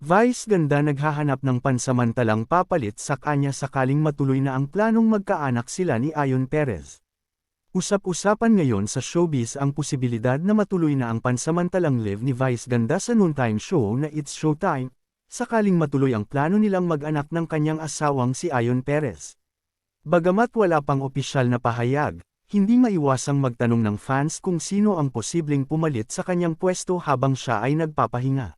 Vice Ganda naghahanap ng pansamantalang papalit sa kanya sakaling matuloy na ang planong magkaanak sila ni Ayon Perez. Usap-usapan ngayon sa showbiz ang posibilidad na matuloy na ang pansamantalang live ni Vice Ganda sa noontime show na It's Showtime, sakaling matuloy ang plano nilang mag-anak ng kanyang asawang si Ayon Perez. Bagamat wala pang opisyal na pahayag, hindi maiwasang magtanong ng fans kung sino ang posibleng pumalit sa kanyang pwesto habang siya ay nagpapahinga.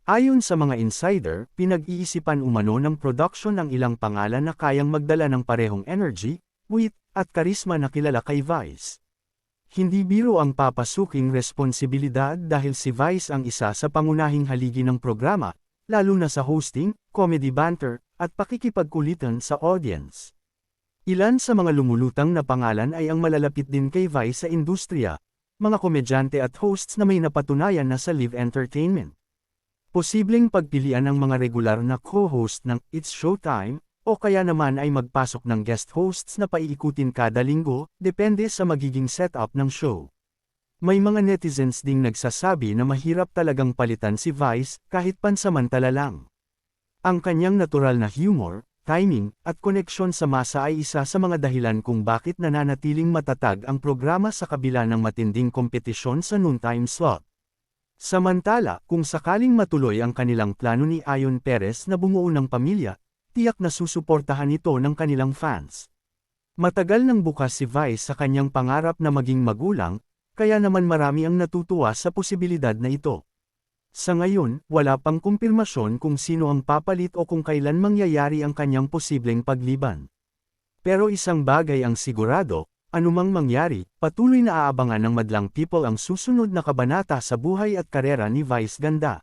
Ayon sa mga insider, pinag-iisipan umano ng production ang ilang pangalan na kayang magdala ng parehong energy, wit, at karisma na kilala kay Vice. Hindi biro ang papasuking responsibilidad dahil si Vice ang isa sa pangunahing haligi ng programa, lalo na sa hosting, comedy banter, at pakikipagkulitan sa audience. Ilan sa mga lumulutang na pangalan ay ang malalapit din kay Vice sa industriya, mga komedyante at hosts na may napatunayan na sa live entertainment. Posibleng pagpilian ang mga regular na co-host ng It's Showtime, o kaya naman ay magpasok ng guest hosts na paiikutin kada linggo, depende sa magiging setup ng show. May mga netizens ding nagsasabi na mahirap talagang palitan si Vice kahit pansamantala lang. Ang kanyang natural na humor, timing, at koneksyon sa masa ay isa sa mga dahilan kung bakit nananatiling matatag ang programa sa kabila ng matinding kompetisyon sa noontime slot. Samantala, kung sakaling matuloy ang kanilang plano ni Ayon Perez na bumuo ng pamilya, tiyak na susuportahan ito ng kanilang fans. Matagal nang bukas si Vice sa kanyang pangarap na maging magulang, kaya naman marami ang natutuwa sa posibilidad na ito. Sa ngayon, wala pang kumpirmasyon kung sino ang papalit o kung kailan mangyayari ang kanyang posibleng pagliban. Pero isang bagay ang sigurado, anumang mangyari, patuloy na aabangan ng madlang people ang susunod na kabanata sa buhay at karera ni Vice Ganda.